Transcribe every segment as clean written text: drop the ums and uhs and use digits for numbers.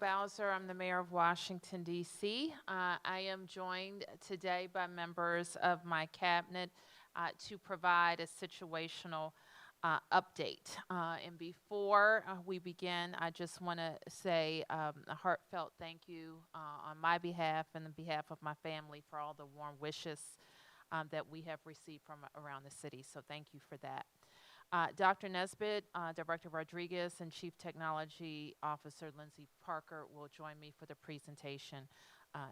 Muriel Bowser. I'm the mayor of Washington, D.C. I am joined today by members of my cabinet to provide a situational update. And before we begin, I just want to say a heartfelt thank you on my behalf and the behalf of my family for all the warm wishes that we have received from around the city. So thank you for that. Dr. Nesbitt, Director Rodriguez, and Chief Technology Officer Lindsay Parker will join me for the presentation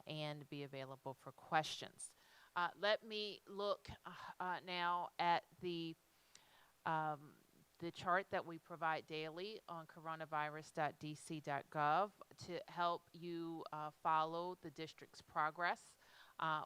and be available for questions. Let me look now at the chart that we provide daily on coronavirus.dc.gov to help you follow the district's progress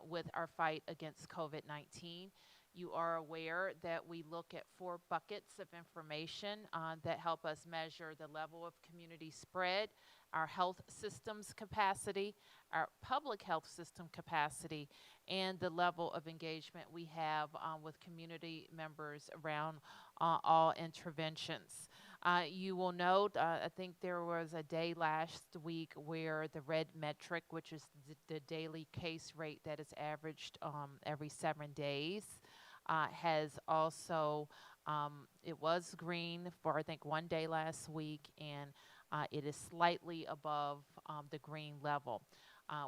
with our fight against COVID-19. You are aware that we look at 4 buckets of information that help us measure the level of community spread, our health system's capacity, our public health system capacity, and the level of engagement we have with community members around all interventions. You will note, I think there was a day last week where the red metric, which is the daily case rate that is averaged every 7 days, has also, it was green for I think 1 day last week, and it is slightly above the green level.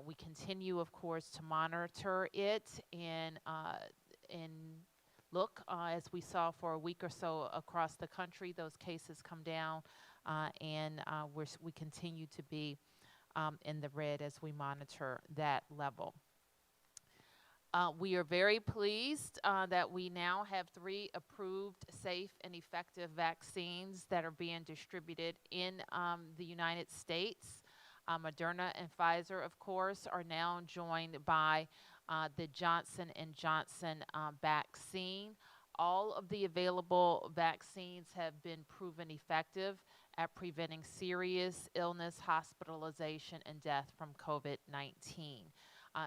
We continue, of course, to monitor it and look, as we saw for a week or so across the country, those cases come down, and we continue to be in the red as we monitor that level. We are very pleased that we now have 3 approved, safe, and effective vaccines that are being distributed in the United States. Moderna and Pfizer, of course, are now joined by the Johnson & Johnson vaccine. All of the available vaccines have been proven effective at preventing serious illness, hospitalization, and death from COVID-19.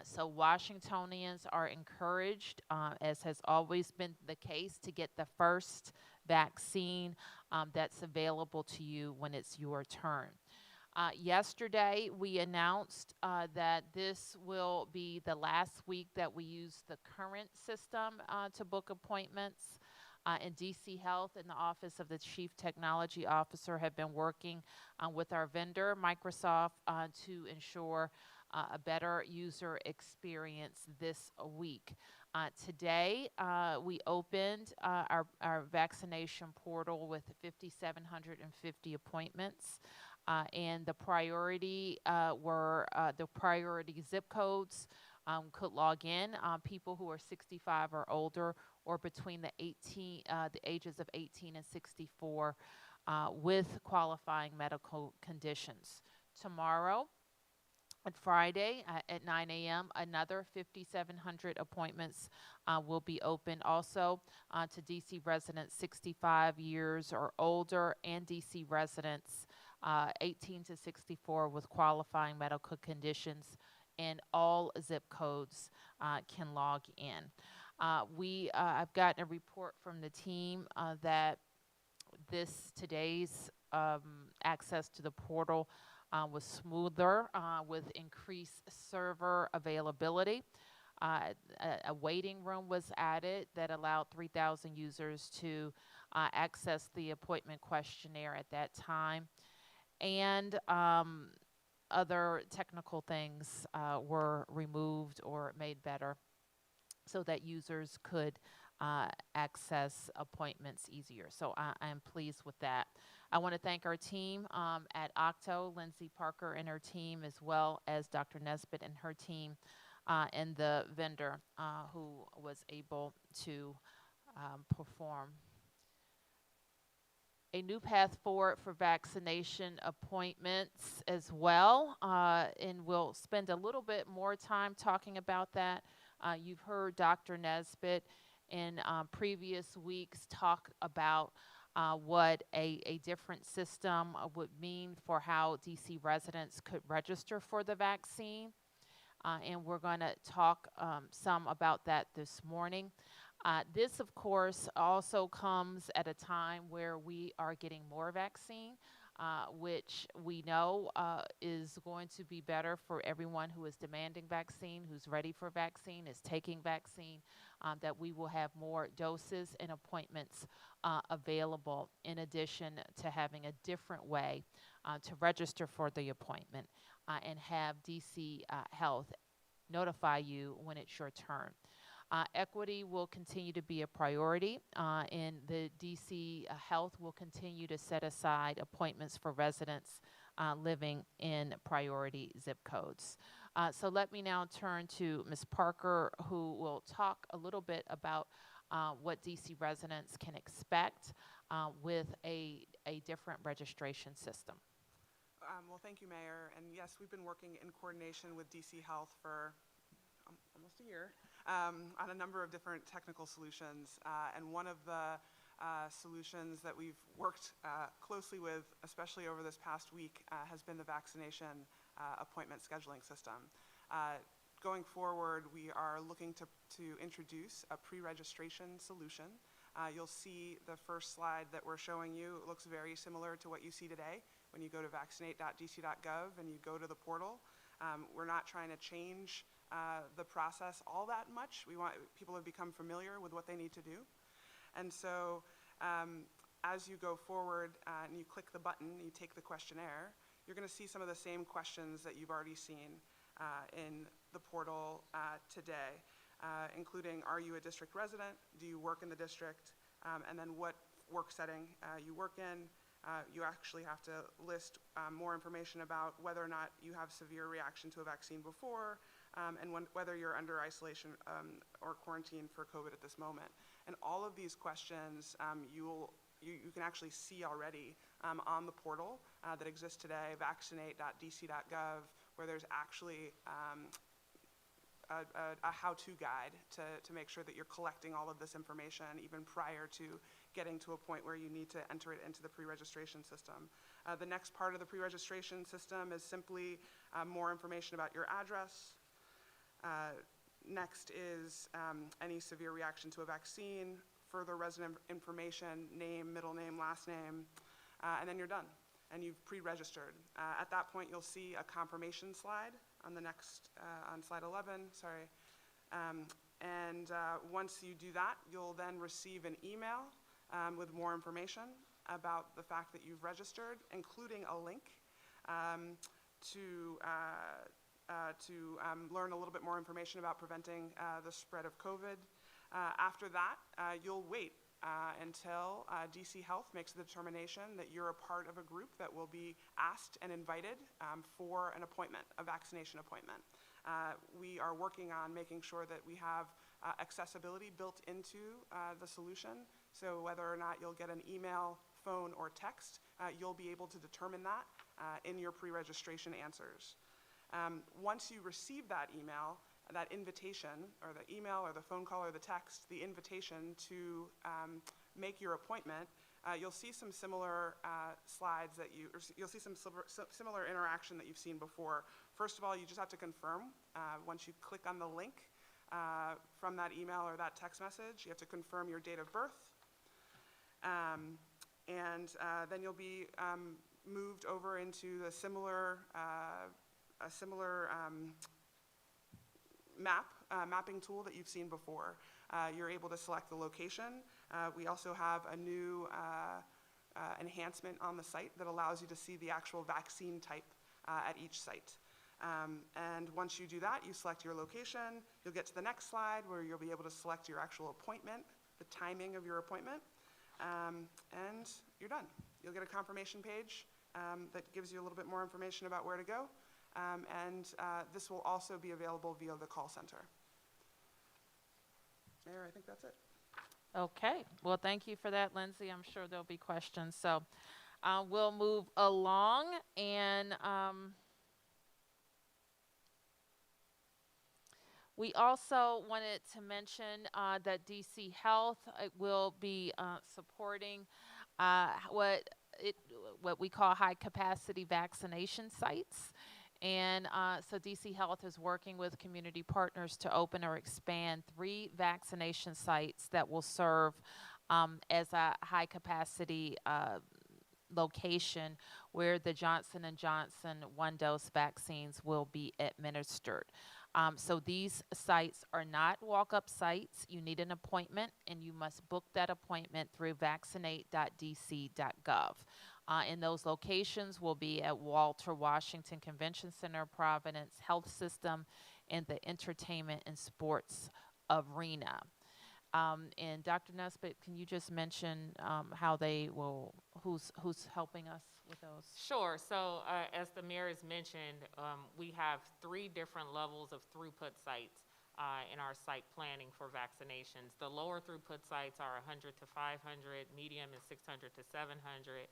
So Washingtonians are encouraged, as has always been the case, to get the first vaccine that's available to you when it's your turn. Yesterday, we announced that this will be the last week that we use the current system to book appointments. And DC Health and the Office of the Chief Technology Officer have been working with our vendor, Microsoft, to ensure a better user experience this week. Today, we opened our vaccination portal with 5,750 appointments. And the priority were the priority zip codes could log in, people who are 65 or older or between the ages of 18 and 64 with qualifying medical conditions. Tomorrow, on Friday at 9 a.m., another 5,700 appointments will be open also to DC residents 65 years or older and DC residents 18 to 64 with qualifying medical conditions, and all zip codes can log in. I've gotten a report from the team that today's access to the portal was smoother with increased server availability. A waiting room was added that allowed 3,000 users to access the appointment questionnaire at that time. And other technical things were removed or made better so that users could access appointments easier. So I am pleased with that. I want to thank our team at Octo, Lindsay Parker and her team, as well as Dr. Nesbitt and her team, and the vendor who was able to perform. A new path forward for vaccination appointments as well, and we'll spend a little bit more time talking about that. You've heard Dr. Nesbitt in previous weeks talk about what a different system would mean for how DC residents could register for the vaccine. And we're going to talk some about that this morning. This, of course, also comes at a time where we are getting more vaccine. which we know is going to be better for everyone who is demanding vaccine, who's ready for vaccine, is taking vaccine, that we will have more doses and appointments available, in addition to having a different way to register for the appointment and have DC Health notify you when it's your turn. Equity will continue to be a priority, and the DC Health will continue to set aside appointments for residents living in priority zip codes. So let me now turn to Ms. Parker, who will talk a little bit about what DC residents can expect with a different registration system. Well, thank you, Mayor. And yes, we've been working in coordination with DC Health for almost a year on a number of different technical solutions. And one of the solutions that we've worked closely with, especially over this past week, has been the vaccination appointment scheduling system. Going forward, we are looking to introduce a pre-registration solution. You'll see the first slide that we're showing you. It looks very similar to what you see today when you go to Vaccinate.dc.gov and you go to the portal. We're not trying to change the process all that much. We want people to become familiar with what they need to do. And so as you go forward and you click the button, you take the questionnaire, you're going to see some of the same questions that you've already seen in the portal today, including, are you a district resident? Do you work in the district? And then what work setting you work in. You actually have to list more information about whether or not you have severe reaction to a vaccine before, and whether you're under isolation or quarantine for COVID at this moment. And all of these questions you can actually see already on the portal that exists today, Vaccinate.dc.gov, where there's actually a how-to guide to make sure that you're collecting all of this information even prior to getting to a point where you need to enter it into the pre-registration system. The next part of the pre-registration system is simply more information about your address. Next is any severe reaction to a vaccine, further resident information, name, middle name, last name, and then you're done, and you've pre-registered. At that point, you'll see a confirmation slide on the next, on slide 11, sorry. Once you do that, you'll then receive an email with more information about the fact that you've registered, including a link to learn a little bit more information about preventing the spread of COVID. After that, you'll wait until DC Health makes the determination that you're a part of a group that will be asked and invited for an appointment, a vaccination appointment. We are working on making sure that we have accessibility built into the solution, so whether or not you'll get an email, phone, or text, you'll be able to determine that in your pre-registration answers. Once you receive that email, that invitation, or the email or the phone call or the text, the invitation to make your appointment, you'll see some similar slides that you'll see some similar interaction that you've seen before. First of all, you just have to confirm. Once you click on the link from that email or that text message, you have to confirm your date of birth. Then you'll be moved over into the similar mapping tool that you've seen before. You're able to select the location. We also have a new enhancement on the site that allows you to see the actual vaccine type at each site. And once you do that, you select your location. You'll get to the next slide where you'll be able to select your actual appointment, the timing of your appointment, and you're done. You'll get a confirmation page that gives you a little bit more information about where to go. This will also be available via the call center. Mayor, I think that's it. Okay. Well, thank you for that, Lindsay. I'm sure there'll be questions. So we'll move along. And we also wanted to mention that DC Health will be supporting what we call high-capacity vaccination sites. And so DC Health is working with community partners to open or expand 3 vaccination sites that will serve as a high-capacity location where the Johnson & Johnson one-dose vaccines will be administered. So these sites are not walk-up sites. You need an appointment, and you must book that appointment through vaccinate.dc.gov. And those locations will be at Walter Washington Convention Center, Providence Health System, and the Entertainment and Sports Arena. And Dr. Nesbitt, can you just mention how they will, who's helping us with those? Sure. So as the mayor has mentioned, we have 3 different levels of throughput sites in our site planning for vaccinations. The lower throughput sites are 100 to 500, medium is 600 to 700.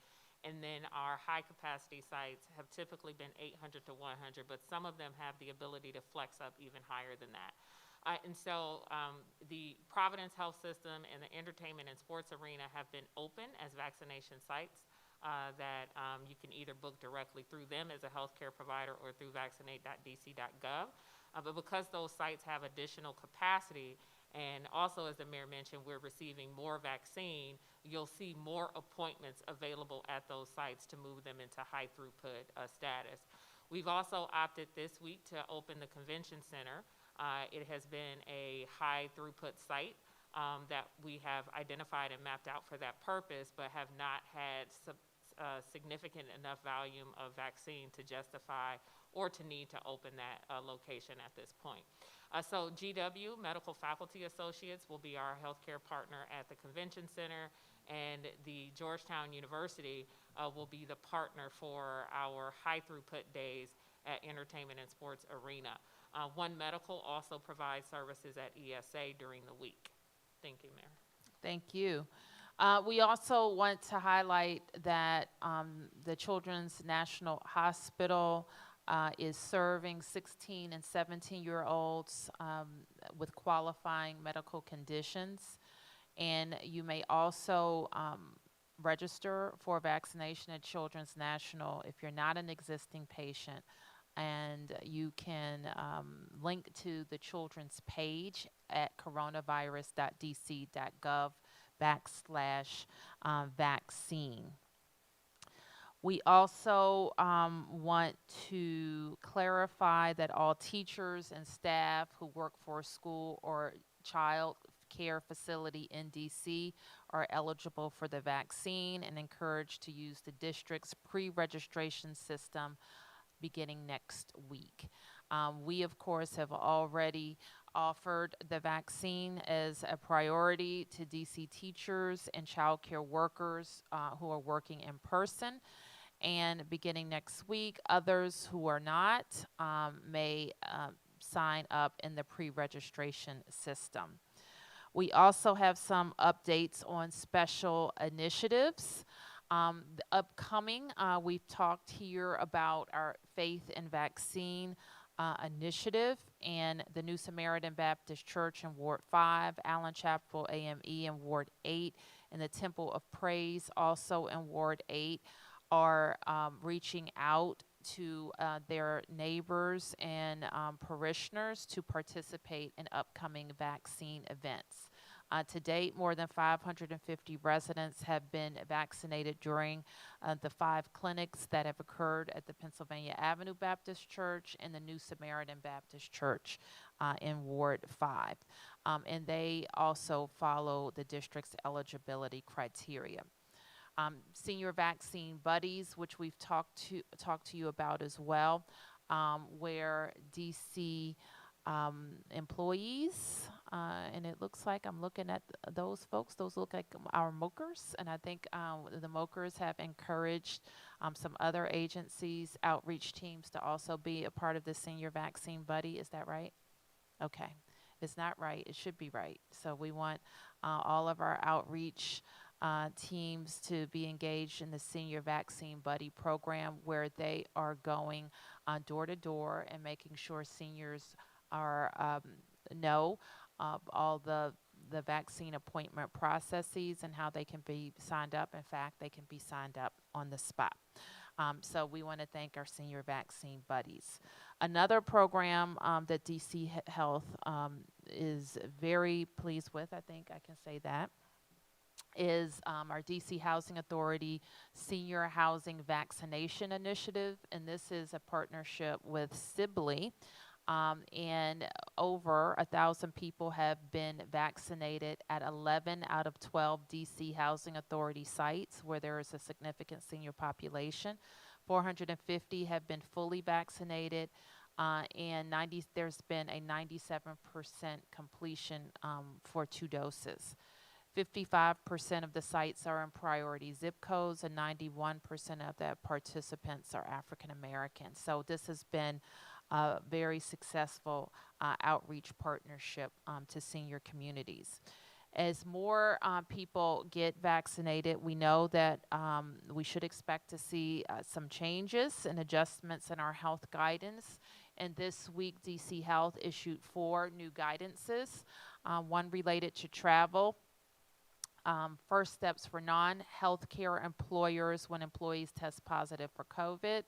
And then our high capacity sites have typically been 800 to 100, but some of them have the ability to flex up even higher than that. And so the Providence Health System and the Entertainment and Sports Arena have been open as vaccination sites that you can either book directly through them as a healthcare provider or through vaccinate.dc.gov. But because those sites have additional capacity, and also as the mayor mentioned, we're receiving more vaccine, you'll see more appointments available at those sites to move them into high throughput status. We've also opted this week to open the convention center. It has been a high throughput site that we have identified and mapped out for that purpose, but have not had significant enough volume of vaccine to justify or to need to open that location at this point. So GW, Medical Faculty Associates, will be our healthcare partner at the convention center, and the Georgetown University will be the partner for our high throughput days at Entertainment and Sports Arena. One Medical also provides services at ESA during the week. Thank you, Mayor. Thank you. We also want to highlight that the Children's National Hospital is serving 16 and 17-year-olds with qualifying medical conditions. And you may also register for vaccination at Children's National if you're not an existing patient. And you can link to the children's page at coronavirus.dc.gov/vaccine. We also want to clarify that all teachers and staff who work for a school or child care facility in DC are eligible for the vaccine and encouraged to use the district's pre-registration system beginning next week. We, of course, have already offered the vaccine as a priority to DC teachers and child care workers who are working in person. And beginning next week, others who are not may sign up in the pre-registration system. We also have some updates on special initiatives. The upcoming, we've talked here about our Faith and Vaccine initiative and the New Samaritan Baptist Church in Ward 5, Allen Chapel AME in Ward 8, and the Temple of Praise also in Ward 8 are reaching out to their neighbors and parishioners to participate in upcoming vaccine events. To date, more than 550 residents have been vaccinated during the 5 clinics that have occurred at the Pennsylvania Avenue Baptist Church and the New Samaritan Baptist Church in Ward 5. And they also follow the district's eligibility criteria. Senior Vaccine Buddies, which we've talked to you about as well, where DC employees, and it looks like I'm looking at those folks. Those look like our MOKers, and I think the MOKers have encouraged some other agencies, outreach teams to also be a part of the Senior Vaccine Buddy. Is that right? Okay. If it's not right, it should be right. So we want all of our outreach teams to be engaged in the Senior Vaccine Buddy program, where they are going door to door and making sure seniors are know all the vaccine appointment processes and how they can be signed up. In fact, they can be signed up on the spot. So we want to thank our Senior Vaccine Buddies. Another program that DC Health is very pleased with, I think I can say that, is our DC Housing Authority Senior Housing Vaccination Initiative, and this is a partnership with Sibley. And over 1,000 people have been vaccinated at 11 out of 12 DC Housing Authority sites where there is a significant senior population. 450 have been fully vaccinated, and there's been a 97% completion for 2 doses. 55% of the sites are in priority zip codes, and 91% of the participants are African American. So this has been a very successful outreach partnership to senior communities. As more people get vaccinated, we know that we should expect to see some changes and adjustments in our health guidance. And this week, DC Health issued 4 new guidances, one related to travel. First steps for non-healthcare employers when employees test positive for COVID,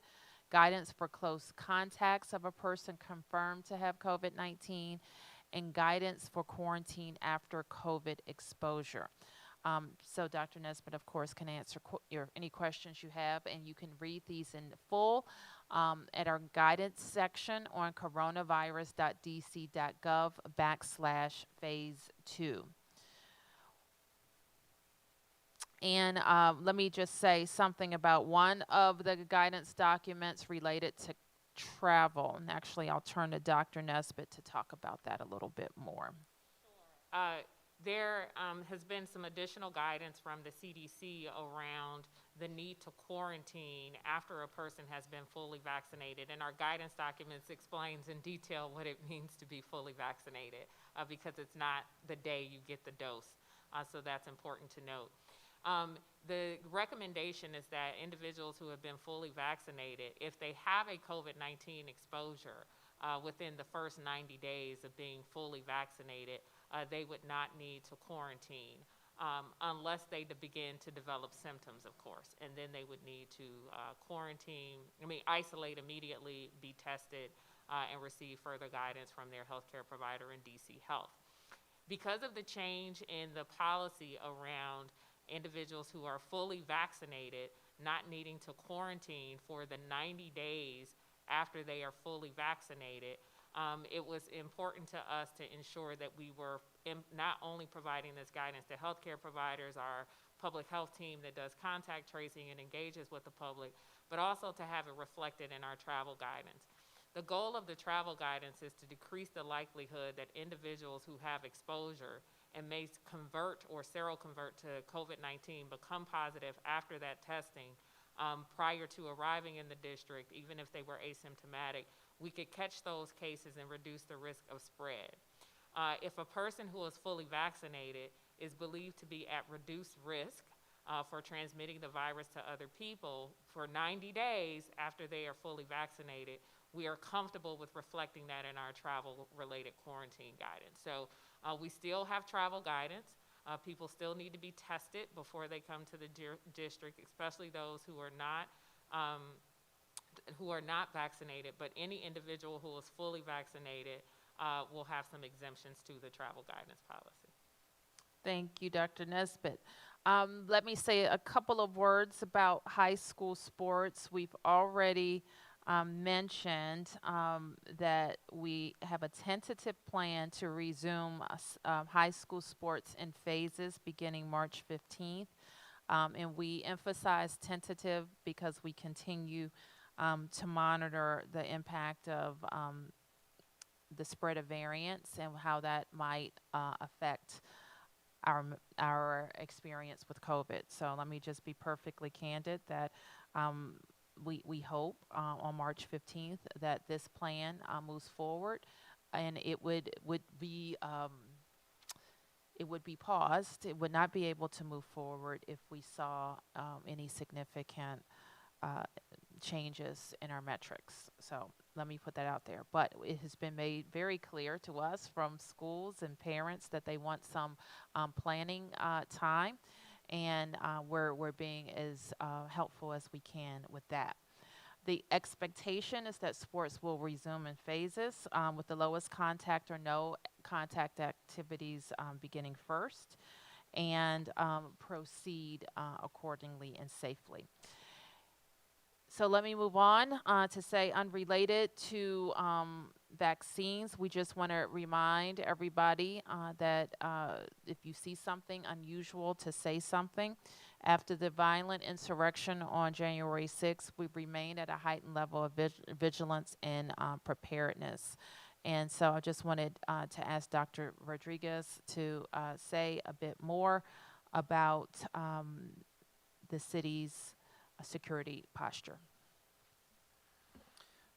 guidance for close contacts of a person confirmed to have COVID-19, and guidance for quarantine after COVID exposure. So Dr. Nesbitt, of course, can answer any questions you have, and you can read these in full at our guidance section on coronavirus.dc.gov/phase 2. And let me just say something about one of the guidance documents related to travel. And actually, I'll turn to Dr. Nesbitt to talk about that a little bit more. There has been some additional guidance from the CDC around the need to quarantine after a person has been fully vaccinated. And our guidance documents explains in detail what it means to be fully vaccinated because it's not the day you get the dose. So that's important to note. The recommendation is that individuals who have been fully vaccinated, if they have a COVID-19 exposure within the first 90 days of being fully vaccinated, they would not need to quarantine unless they begin to develop symptoms, of course. And then they would need to isolate immediately, be tested, and receive further guidance from their healthcare provider in DC Health. Because of the change in the policy around individuals who are fully vaccinated not needing to quarantine for the 90 days after they are fully vaccinated, it was important to us to ensure that we were not only providing this guidance to healthcare providers, our public health team that does contact tracing and engages with the public, but also to have it reflected in our travel guidance. The goal of the travel guidance is to decrease the likelihood that individuals who have exposure and may convert or seroconvert to COVID-19 become positive after that testing prior to arriving in the district, even if they were asymptomatic. We could catch those cases and reduce the risk of spread. If a person who is fully vaccinated is believed to be at reduced risk for transmitting the virus to other people for 90 days after they are fully vaccinated, we are comfortable with reflecting that in our travel-related quarantine guidance. So we still have travel guidance. People still need to be tested before they come to the district, especially those who are not vaccinated. But any individual who is fully vaccinated will have some exemptions to the travel guidance policy. Thank you, Dr. Nesbitt. Let me say a couple of words about high school sports. We've already mentioned that we have a tentative plan to resume high school sports in phases beginning March 15th. And we emphasize tentative because we continue to monitor the impact of the spread of variants and how that might affect our experience with COVID. So let me just be perfectly candid that we hope on March 15th that this plan moves forward, and it would be paused. It would not be able to move forward if we saw any significant changes in our metrics. So let me put that out there. But it has been made very clear to us from schools and parents that they want some planning time, and we're being as helpful as we can with that. The expectation is that sports will resume in phases with the lowest contact or no contact activities beginning first. and proceed accordingly and safely. So let me move on to say, unrelated to vaccines, we just want to remind everybody that if you see something unusual, to say something. After the violent insurrection on January 6th, we remain at a heightened level of vigilance and preparedness. And so I just wanted to ask Dr. Rodriguez to say a bit more about the city's security posture.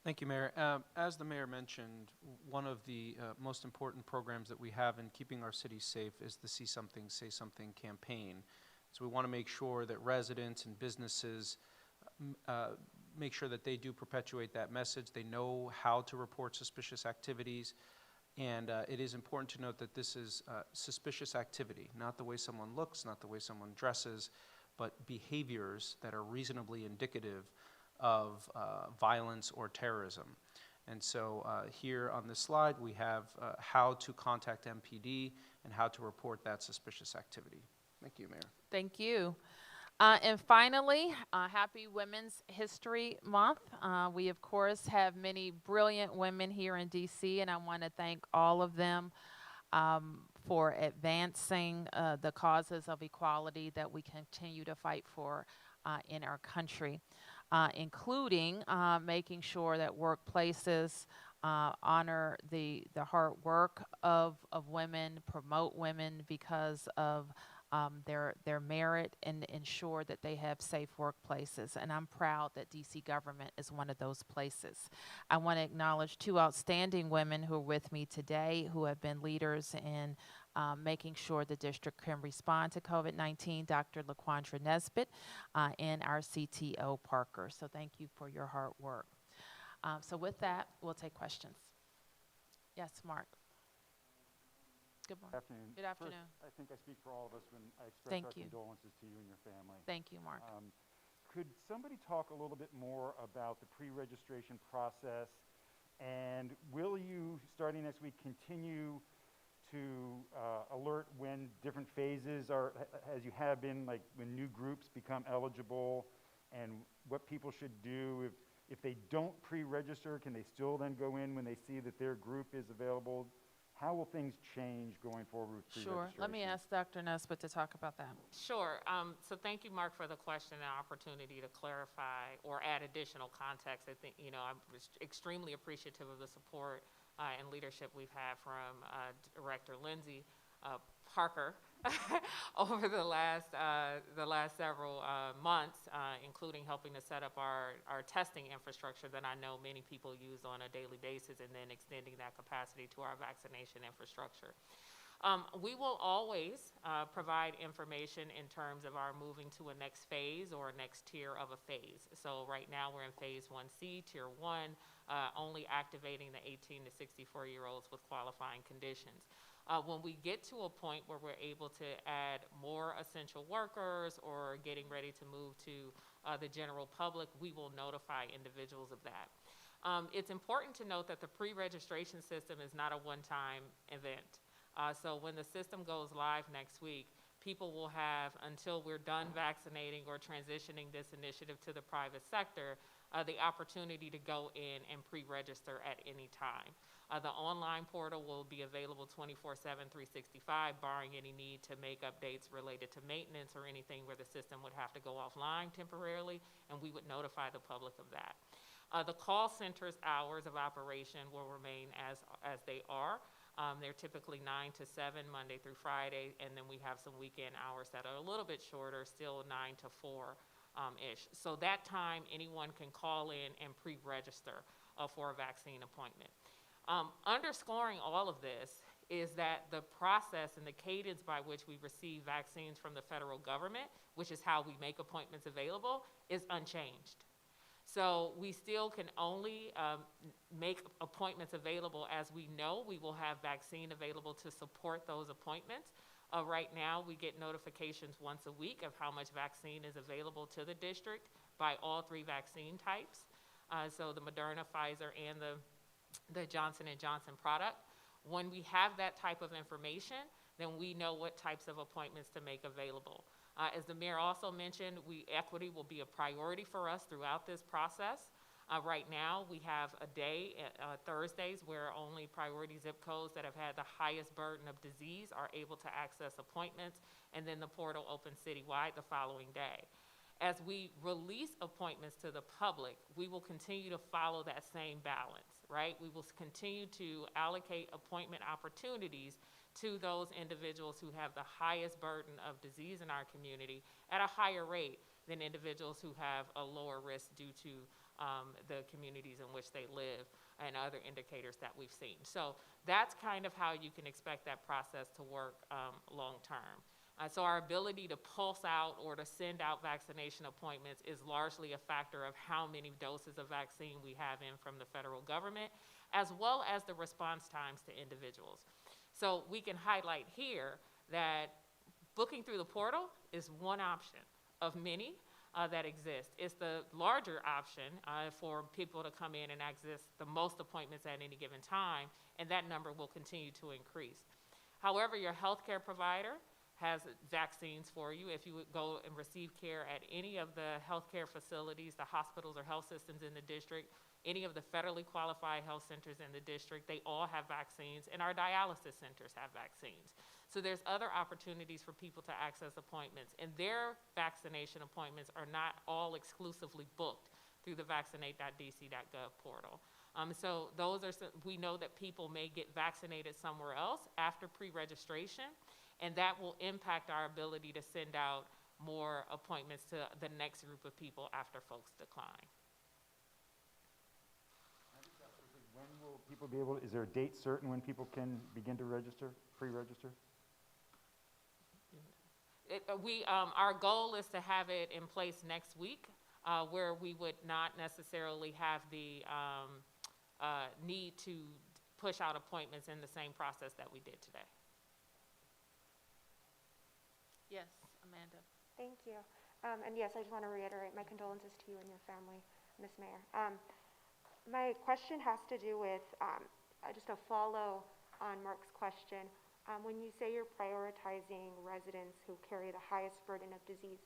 Thank you, Mayor. As the Mayor mentioned, one of the most important programs that we have in keeping our city safe is the See Something, Say Something campaign. So we want to make sure that residents and businesses make sure that they do perpetuate that message. They know how to report suspicious activities. And it is important to note that this is suspicious activity, not the way someone looks, not the way someone dresses, but behaviors that are reasonably indicative of violence or terrorism. And so here on this slide, we have how to contact MPD and how to report that suspicious activity. Thank you, Mayor. Thank you. And finally, happy Women's History Month. We, of course, have many brilliant women here in D.C., and I want to thank all of them for advancing the causes of equality that we continue to fight for in our country, including making sure that workplaces honor the hard work of women, promote women because of their merit, and ensure that they have safe workplaces. And I'm proud that DC government is one of those places. I want to acknowledge two outstanding women who are with me today, who have been leaders in making sure the district can respond to COVID-19, Dr. LaQuandra Nesbitt and our CTO Parker. So thank you for your hard work. So with that, we'll take questions. Yes, Mark. Good morning. Good afternoon. Good afternoon. First, I think I speak for all of us when I express Thank our you. condolences to you and your family. Thank you, Mark. Could somebody talk a little bit more about the pre-registration process, and will you, starting next week, continue to alert when different phases are, as you have been, like when new groups become eligible, and what people should do if they don't pre-register? Can they still then go in when they see that their group is available? How will things change going forward with pre-registration? Sure. Let me ask Dr. Nesbitt to talk about that. Sure. So thank you, Mark, for the question and opportunity to clarify or add additional context. I think, I'm extremely appreciative of the support and leadership we've had from Director Lindsay Parker over the last several months, including helping to set up our testing infrastructure that I know many people use on a daily basis, and then extending that capacity to our vaccination infrastructure. We will always provide information in terms of our moving to a next phase or a next tier of a phase. So right now we're in phase 1C, tier 1, only activating the 18 to 64-year-olds with qualifying conditions. When we get to a point where we're able to add more essential workers or getting ready to move to the general public, we will notify individuals of that. It's important to note that the pre-registration system is not a one-time event. So when the system goes live next week, people will have, until we're done vaccinating or transitioning this initiative to the private sector, the opportunity to go in and pre-register at any time. The online portal will be available 24/7, 365, barring any need to make updates related to maintenance or anything where the system would have to go offline temporarily, and we would notify the public of that. The call center's hours of operation will remain as they are. They're typically 9 to 7, Monday through Friday, and then we have some weekend hours that are a little bit shorter, still 9 to 4-ish. So that time, anyone can call in and pre-register for a vaccine appointment. Underscoring all of this is that the process and the cadence by which we receive vaccines from the federal government, which is how we make appointments available, is unchanged. So we still can only make appointments available as we know we will have vaccine available to support those appointments. Right now, we get notifications once a week of how much vaccine is available to the district by all 3 vaccine types. So the Moderna, Pfizer, and the Johnson & Johnson product. When we have that type of information, then we know what types of appointments to make available. As the mayor also mentioned, equity will be a priority for us throughout this process. Right now, we have a day, Thursdays, where only priority zip codes that have had the highest burden of disease are able to access appointments, and then the portal opens citywide the following day. As we release appointments to the public, we will continue to follow that same balance, right? We will continue to allocate appointment opportunities to those individuals who have the highest burden of disease in our community at a higher rate than individuals who have a lower risk due to the communities in which they live and other indicators that we've seen. So that's kind of how you can expect that process to work long term. So our ability to pulse out or to send out vaccination appointments is largely a factor of how many doses of vaccine we have in from the federal government, as well as the response times to individuals. So we can highlight here that booking through the portal is one option of many that exist. It's the larger option for people to come in and access the most appointments at any given time, and that number will continue to increase. However, your healthcare provider has vaccines for you. If you would go and receive care at any of the healthcare facilities, the hospitals or health systems in the district, any of the federally qualified health centers in the district, they all have vaccines, and our dialysis centers have vaccines. So there's other opportunities for people to access appointments, and their vaccination appointments are not all exclusively booked through the Vaccinate.dc.gov portal. So those are we know that people may get vaccinated somewhere else after pre-registration, and that will impact our ability to send out more appointments to the next group of people after folks decline. When will people be able, is there a date certain when people can begin to register, pre-register? Our goal is to have it in place next week, where we would not necessarily have the need to push out appointments in the same process that we did today. Yes, Amanda. Thank you. And yes, I just want to reiterate my condolences to you and your family, Ms. Mayor. My question has to do with just a follow on Mark's question. When you say you're prioritizing residents who carry the highest burden of disease,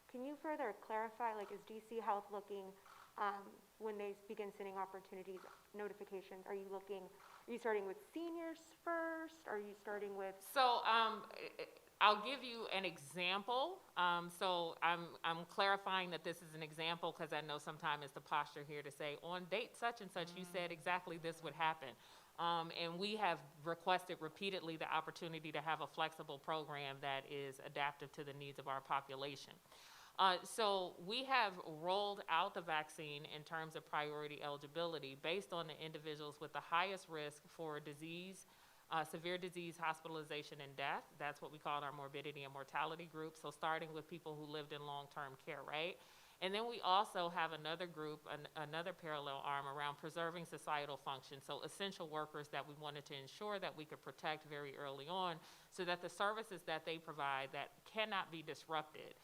can you further clarify, like, is DC Health looking, when they begin sending opportunities, notifications, are you starting with seniors first? Are you starting with? So I'll give you an example. So I'm clarifying that this is an example because I know sometimes it's the posture here to say on date such and such, you said exactly this would happen. And we have requested repeatedly the opportunity to have a flexible program that is adaptive to the needs of our population. So we have rolled out the vaccine in terms of priority eligibility based on the individuals with the highest risk for disease, severe disease, hospitalization, and death. That's what we call our morbidity and mortality group. So starting with people who lived in long-term care, right? And then we also have another group, another parallel arm around preserving societal function. So essential workers that we wanted to ensure that we could protect very early on so that the services that they provide that cannot be disrupted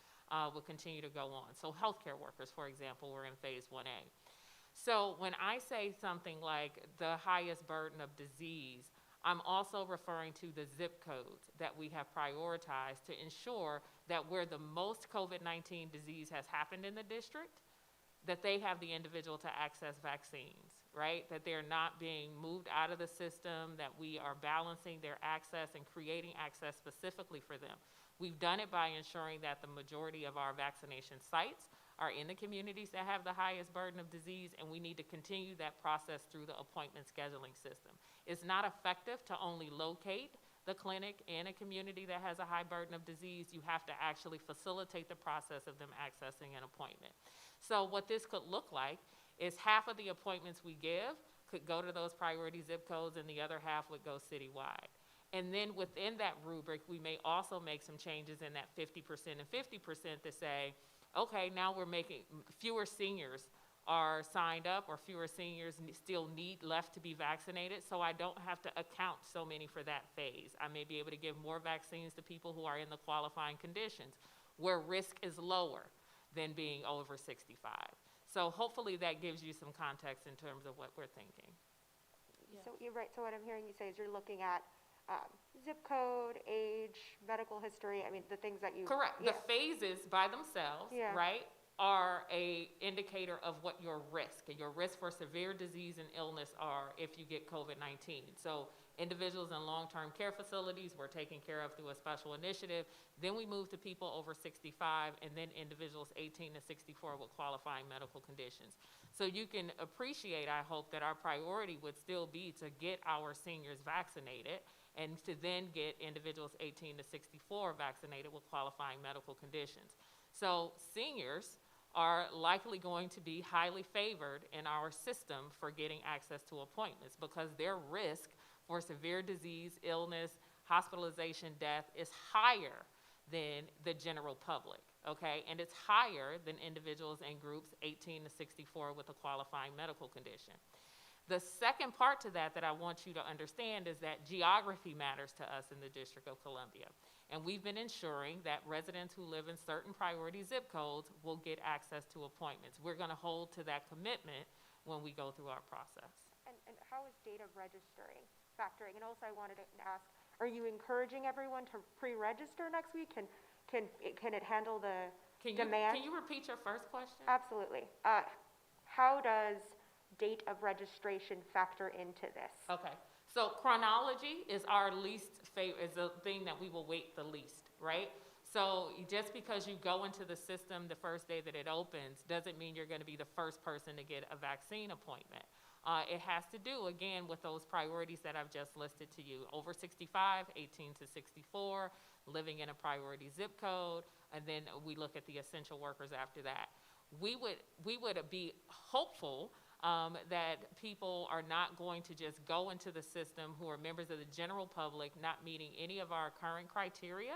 will continue to go on. So healthcare workers, for example, were in phase 1A. So when I say something like the highest burden of disease, I'm also referring to the zip codes that we have prioritized to ensure that where the most COVID-19 disease has happened in the district, that they have the individual to access vaccines, right? That they're not being moved out of the system, that we are balancing their access and creating access specifically for them. We've done it by ensuring that the majority of our vaccination sites are in the communities that have the highest burden of disease, and we need to continue that process through the appointment scheduling system. It's not effective to only locate the clinic in a community that has a high burden of disease. You have to actually facilitate the process of them accessing an appointment. So what this could look like is half of the appointments we give could go to those priority zip codes and the other half would go citywide. And then within that rubric, we may also make some changes in that 50% and 50% to say, okay, now we're making fewer seniors are signed up or fewer seniors still need left to be vaccinated, so I don't have to account so many for that phase. I may be able to give more vaccines to people who are in the qualifying conditions where risk is lower than being over 65. So hopefully that gives you some context in terms of what we're thinking. So you're right. So what I'm hearing you say is you're looking at zip code, age, medical history, I mean, the things that you. Correct. Yeah. The phases by themselves, Yeah. right, are a indicator of what your risk and your risk for severe disease and illness are if you get COVID-19. So individuals in long-term care facilities we're taking care of through a special initiative. Then we move to people over 65, and then individuals 18 to 64 with qualifying medical conditions. So you can appreciate, I hope, that our priority would still be to get our seniors vaccinated and to then get individuals 18 to 64 vaccinated with qualifying medical conditions. So seniors are likely going to be highly favored in our system for getting access to appointments because their risk for severe disease, illness, hospitalization, death is higher than the general public, okay? And it's higher than individuals in groups 18 to 64 with a qualifying medical condition. The second part to that I want you to understand is that geography matters to us in the District of Columbia. And we've been ensuring that residents who live in certain priority zip codes will get access to appointments. We're going to hold to that commitment when we go through our process. And how is date of registering factoring? And also I wanted to ask, are you encouraging everyone to pre-register next week? Can it handle the demand? Can you repeat your first question? Absolutely. How does date of registration factor into this? Okay. So chronology is our least favorite, is the thing that we will wait the least, right? So just because you go into the system the first day that it opens doesn't mean you're going to be the first person to get a vaccine appointment. It has to do, again, with those priorities that I've just listed to you. Over 65, 18 to 64, living in a priority zip code, and then we look at the essential workers after that. We would be hopeful that people are not going to just go into the system who are members of the general public, not meeting any of our current criteria,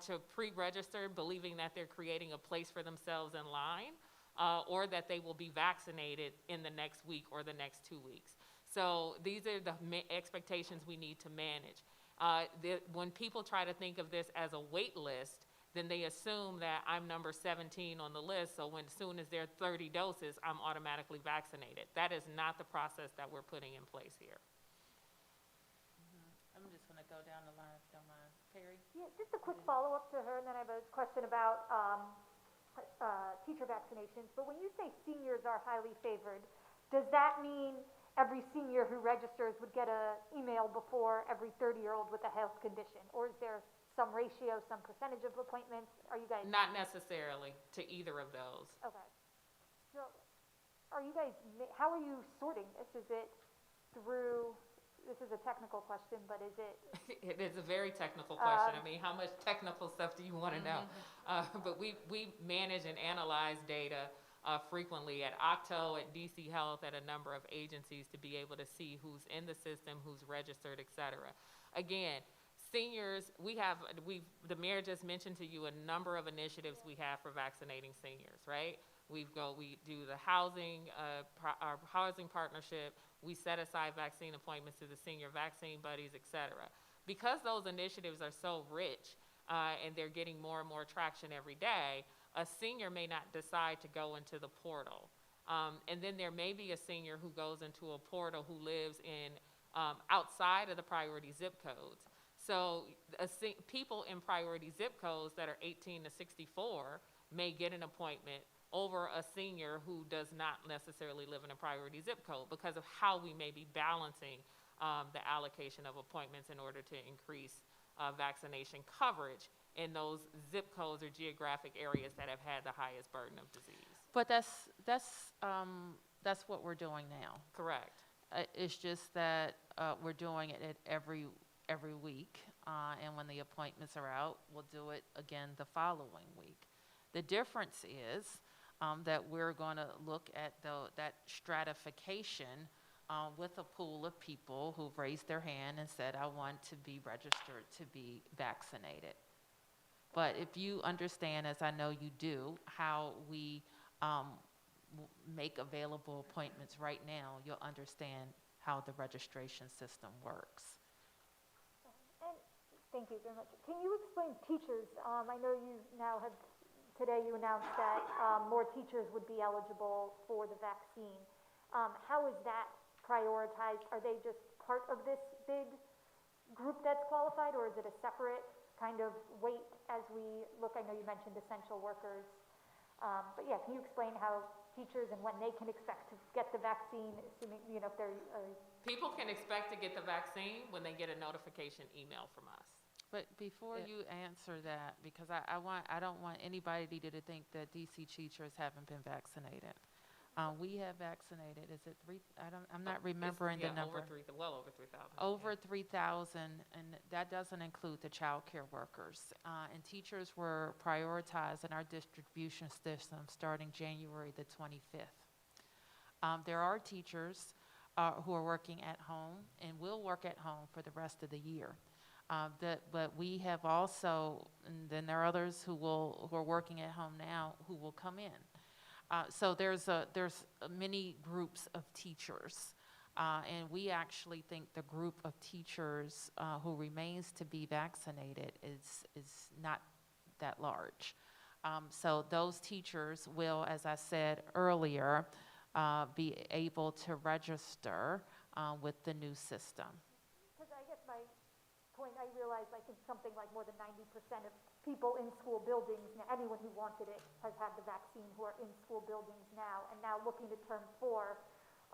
to pre-register, believing that they're creating a place for themselves in line, or that they will be vaccinated in the next week or the next 2 weeks. So these are the expectations we need to manage. When people try to think of this as a wait list, then they assume that I'm number 17 on the list, so as soon as there are 30 doses, I'm automatically vaccinated. That is not the process that we're putting in place here. I'm just going to go down the line if you don't mind. Perry? Yeah, just a quick follow-up to her, and then I have a question about teacher vaccinations. But when you say seniors are highly favored, does that mean every senior who registers would get an email before every 30-year-old with a health condition? Or is there some ratio, some percentage of appointments? Are you guys? Not necessarily to either of those. Okay. So are you guys, how are you sorting this? Is it through, this is a technical question, but is it? It is a very technical question. I mean, how much technical stuff do you want to know? But we manage and analyze data frequently at OCTO, at DC Health, at a number of agencies to be able to see who's in the system, who's registered, et cetera. Again, seniors, the mayor just mentioned to you a number of initiatives we have for vaccinating seniors, right? We do the housing, our housing partnership. We set aside vaccine appointments to the senior vaccine buddies, et cetera. Because those initiatives are so rich and they're getting more and more traction every day, a senior may not decide to go into the portal. And then there may be a senior who goes into a portal who lives in outside of the priority zip codes. So people in priority zip codes that are 18 to 64 may get an appointment over a senior who does not necessarily live in a priority zip code because of how we may be balancing the allocation of appointments in order to increase vaccination coverage in those zip codes or geographic areas that have had the highest burden of disease. But that's what we're doing now. Correct. It's just that we're doing it at every week, and when the appointments are out, we'll do it again the following week. The difference is that we're going to look at that stratification with a pool of people who've raised their hand and said, I want to be registered to be vaccinated. But if you understand, as I know you do, how we make available appointments right now, you'll understand how the registration system works. And thank you very much. Can you explain teachers? I know you now have, today you announced that more teachers would be eligible for the vaccine. How is that prioritized? Are they just part of this big group that's qualified, or is it a separate kind of wait as we look? I know you mentioned essential workers. But yeah, can you explain how teachers and when they can expect to get the vaccine, assuming, you know, if they're, People can expect to get the vaccine when they get a notification email from us. But before Yeah. you answer that, because I don't want anybody to think that DC teachers haven't been vaccinated. We have vaccinated, is it I'm not remembering the number. Well over 3,000. Over 3,000, and that doesn't include the child care workers. And teachers were prioritized in our distribution system starting January the 25th. There are teachers who are working at home and will work at home for the rest of the year. But we have also, and then there are others who are working at home now who will come in. So there's many groups of teachers. And we actually think the group of teachers who remains to be vaccinated is not that large. So those teachers will, as I said earlier, be able to register with the new system. because I guess my point, I realize I think something like more than 90% of people in school buildings, anyone who wanted it has had the vaccine who are in school buildings now, and now looking to term 4,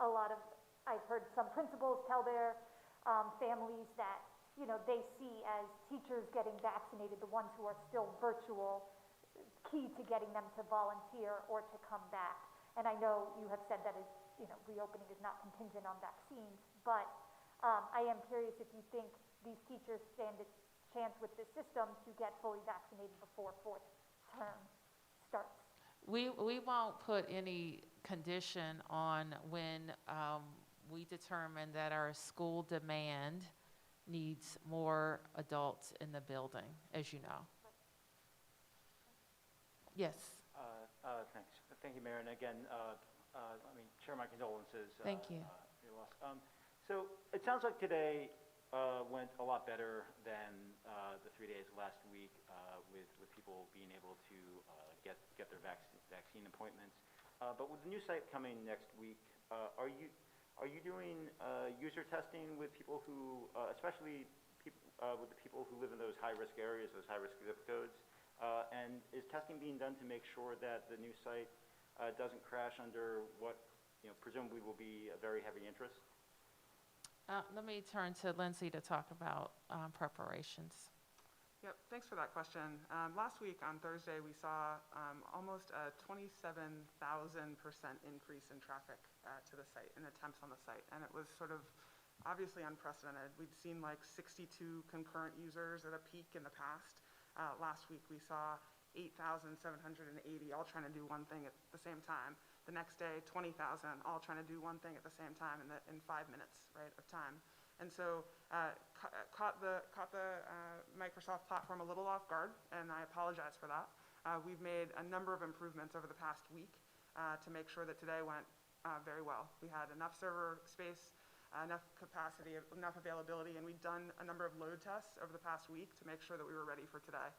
a lot of, I've heard some principals tell their families that, you know, they see as teachers getting vaccinated, the ones who are still virtual, key to getting them to volunteer or to come back. And I know you have said that, you know, reopening is not contingent on vaccines, but I am curious if you think these teachers stand a chance with this system to get fully vaccinated before 4th term starts. We won't put any condition on when we determine that our school demand needs more adults in the building, as you know. Yes, Thanks. Thank you, Mayor. And again, let me share my condolences. Thank you. Your loss. So it sounds like today went a lot better than the 3 days last week with people being able to get their vaccine appointments. But with the new site coming next week, are you doing user testing with people who, especially with the people who live in those high-risk areas, those high-risk zip codes? And is testing being done to make sure that the new site doesn't crash under what, you know, presumably will be a very heavy interest? Let me turn to Lindsay to talk about preparations. Yep, thanks for that question. Last week on Thursday, we saw almost a 27,000% increase in traffic to the site, in attempts on the site. And it was sort of obviously unprecedented. We'd seen like 62 concurrent users at a peak in the past. Last week, we saw 8,780 all trying to do one thing at the same time. The next day, 20,000 all trying to do one thing at the same time in 5 minutes, right, of time. And so caught the Microsoft platform a little off guard, and I apologize for that. We've made a number of improvements over the past week to make sure that today went very well. We had enough server space, enough capacity, enough availability, and we've done a number of load tests over the past week to make sure that we were ready for today.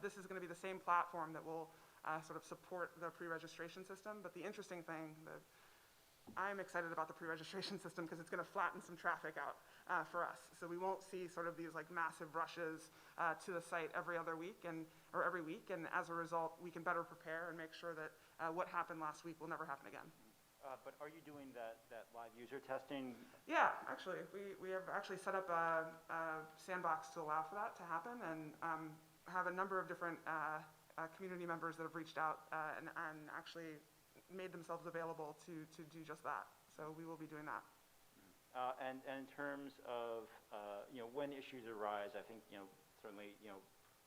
This is going to be the same platform that will sort of support the pre-registration system, but the interesting thing that I'm excited about the pre-registration system because it's going to flatten some traffic out for us. So we won't see sort of these like massive rushes to the site every other week or every week, and as a result, we can better prepare and make sure that what happened last week will never happen again. But are you doing that live user testing? Yeah, actually, we have actually set up a sandbox to allow for that to happen, and have a number of different community members that have reached out and actually made themselves available to do just that. So we will be doing that. And in terms of you know, when issues arise, I think, you know, certainly, you know,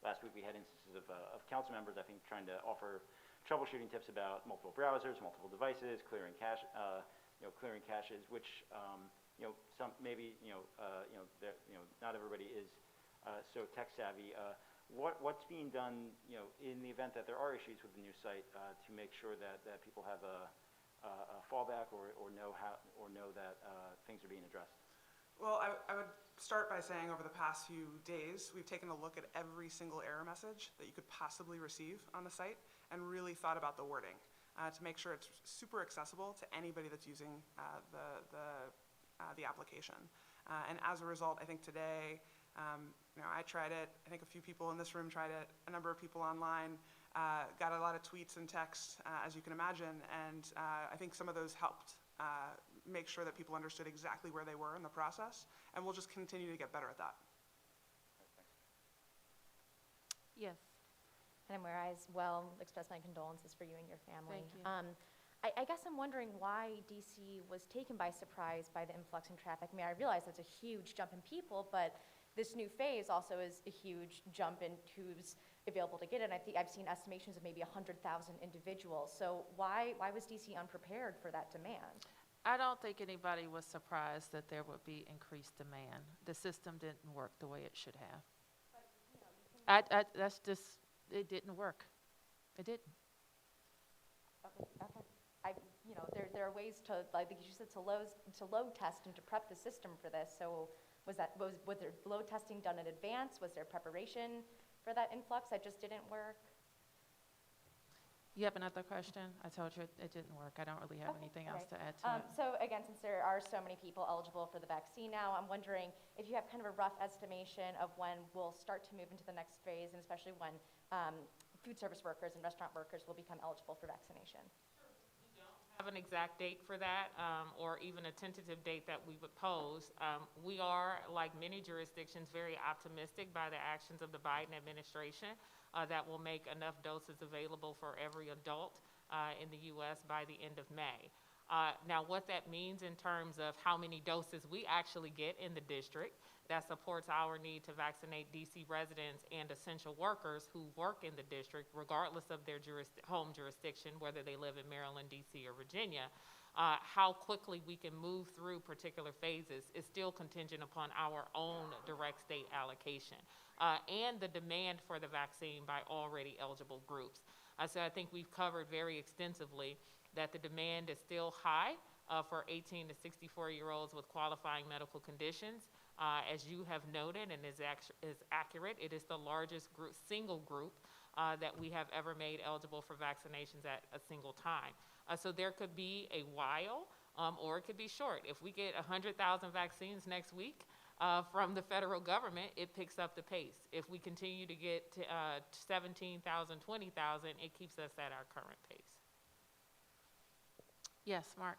last week we had instances of council members, I think, trying to offer troubleshooting tips about multiple browsers, multiple devices, clearing cache, you know, clearing caches, which you know, some maybe, you know, not everybody is so tech savvy. What's being done, you know, in the event that there are issues with the new site to make sure that people have a fallback or know that things are being addressed? Well, I would start by saying over the past few days, we've taken a look at every single error message that you could possibly receive on the site and really thought about the wording to make sure it's super accessible to anybody that's using the the application. And as a result, I think today, I tried it. I think a few people in this room tried it. A number of people online got a lot of tweets and texts, as you can imagine, and I think some of those helped make sure that people understood exactly where they were in the process, and we'll just continue to get better at that. Yes. And where I as well express my condolences for you and your family. Thank you. I guess I'm wondering why DC was taken by surprise by the influx in traffic. I mean, I realize that's a huge jump in people, but this new phase also is a huge jump in who's available to get it. I think I've seen estimations of maybe 100,000 individuals. So why was DC unprepared for that demand? I don't think anybody was surprised that there would be increased demand. The system didn't work the way it should have. That's just, it didn't work. It didn't. Okay. There are ways to, like you said, to load test and to prep the system for this. So was there load testing done in advance? Was there preparation for that influx that just didn't work? You have another question? I told you it didn't work. I don't really have anything else to add to it. So again, since there are so many people eligible for the vaccine now, I'm wondering if you have kind of a rough estimation of when we'll start to move into the next phase, and especially when food service workers and restaurant workers will become eligible for vaccination. Have an exact date for that, or even a tentative date that we would pose. We are, like many jurisdictions, very optimistic by the actions of the Biden administration that will make enough doses available for every adult in the U.S. by the end of May. Now, what that means in terms of how many doses we actually get in the district, that supports our need to vaccinate DC residents and essential workers who work in the district, regardless of their home jurisdiction, whether they live in Maryland, DC, or Virginia. How quickly we can move through particular phases is still contingent upon our own direct state allocation and the demand for the vaccine by already eligible groups. So I think we've covered very extensively that the demand is still high for 18 to 64-year-olds with qualifying medical conditions. As you have noted and is accurate, it is the largest single group that we have ever made eligible for vaccinations at a single time. So there could be a while, or it could be short. If we get 100,000 vaccines next week from the federal government, it picks up the pace. If we continue to get to 17,000, 20,000, it keeps us at our current pace. Yes, Mark.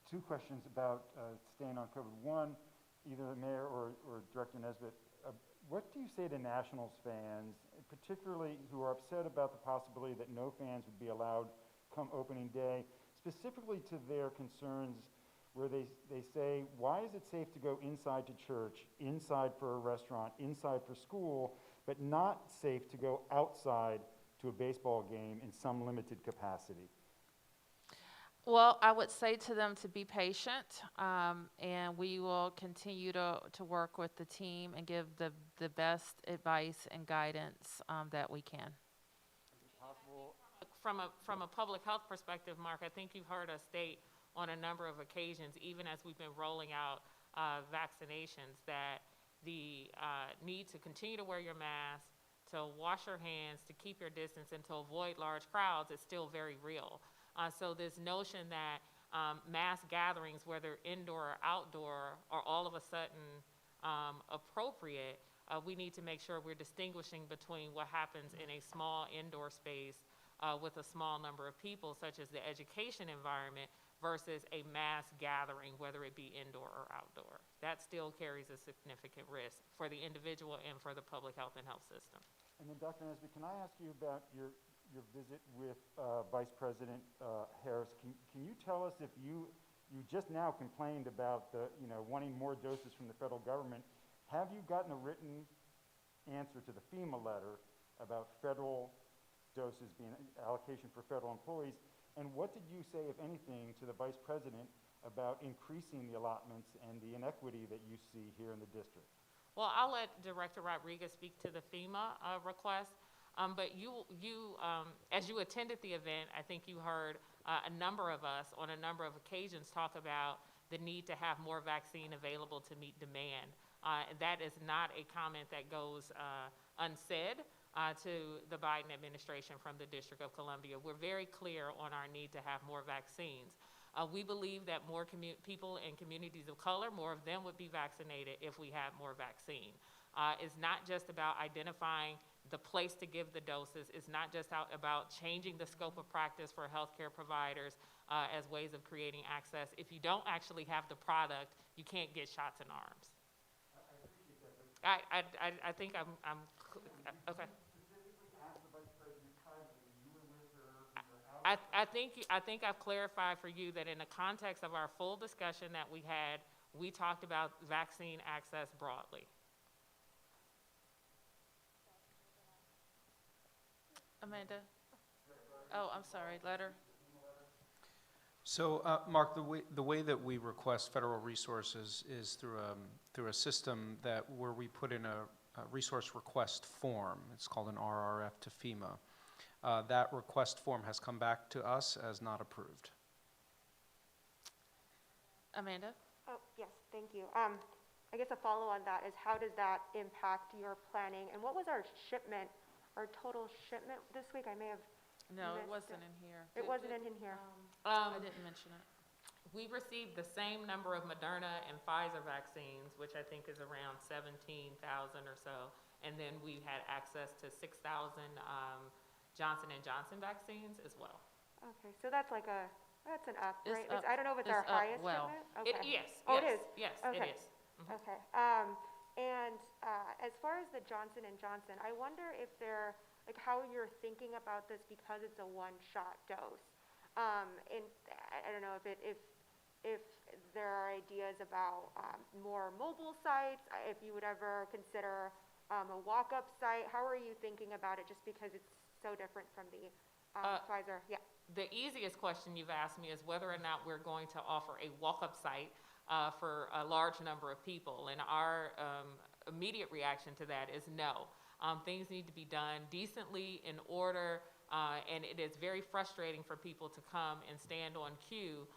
Two questions about staying on COVID. One, either the mayor or Director Nesbitt, what do you say to Nationals fans, particularly who are upset about the possibility that no fans would be allowed come opening day, specifically to their concerns where they say, why is it safe to go inside to church, inside for a restaurant, inside for school, but not safe to go outside to a baseball game in some limited capacity? Well, I would say to them to be patient, and we will continue to work with the team and give the best advice and guidance that we can. Is it possible? From a public health perspective, Mark, I think you've heard us state on a number of occasions, even as we've been rolling out vaccinations, that the need to continue to wear your mask, to wash your hands, to keep your distance, and to avoid large crowds is still very real. So this notion that mass gatherings, whether indoor or outdoor, are all of a sudden appropriate, we need to make sure we're distinguishing between what happens in a small indoor space with a small number of people, such as the education environment, versus a mass gathering, whether it be indoor or outdoor. That still carries a significant risk for the individual and for the public health and health system. And then Dr. Nesbitt, can I ask you about your visit with Vice President Harris? Can you tell us if you just now complained about wanting more doses from the federal government? Have you gotten a written answer to the FEMA letter about federal doses being allocation for federal employees? And what did you say, if anything, to the Vice President about increasing the allotments and the inequity that you see here in the district? Well, I'll let Director Rodriguez speak to the FEMA request. But as you attended the event, I think you heard a number of us on a number of occasions talk about the need to have more vaccine available to meet demand. That is not a comment that goes unsaid to the Biden administration from the District of Columbia. We're very clear on our need to have more vaccines. We believe that more people in communities of color, more of them would be vaccinated if we had more vaccine. It's not just about identifying the place to give the doses. It's not just about changing the scope of practice for healthcare providers as ways of creating access. If you don't actually have the product, you can't get shots in arms. I think I'm okay. I think I've clarified for you that in the context of our full discussion that we had, we talked about vaccine access broadly. Amanda? Oh, I'm sorry, letter? So, Mark, the way that we request federal resources is through a system where we put in a resource request form. It's called an RRF to FEMA. That request form has come back to us as not approved. Amanda? Oh, yes, thank you. I guess a follow on that is how does that impact your planning? And what was our total shipment this week? I may have No, it missed wasn't in here. It wasn't in here. I didn't mention it. We received the same number of Moderna and Pfizer vaccines, which I think is around 17,000 or so. And then we had access to 6,000 Johnson & Johnson vaccines as well. Okay, so that's like that's an up, It's right? up. I don't know if it's It's our up highest well. shipment? Okay. Yes, Oh, yes, it is? yes, Okay. it is. Mhm. Okay. And as far as the Johnson & Johnson, I wonder if how you're thinking about this because it's a one-shot dose. And I don't know if there are ideas about more mobile sites, if you would ever consider a walk-up site. How are you thinking about it just because it's so different from the Pfizer? Yeah. The easiest question you've asked me is whether or not we're going to offer a walk-up site for a large number of people. And our immediate reaction to that is no. Things need to be done decently, in order, and it is very frustrating for people to come and stand on queue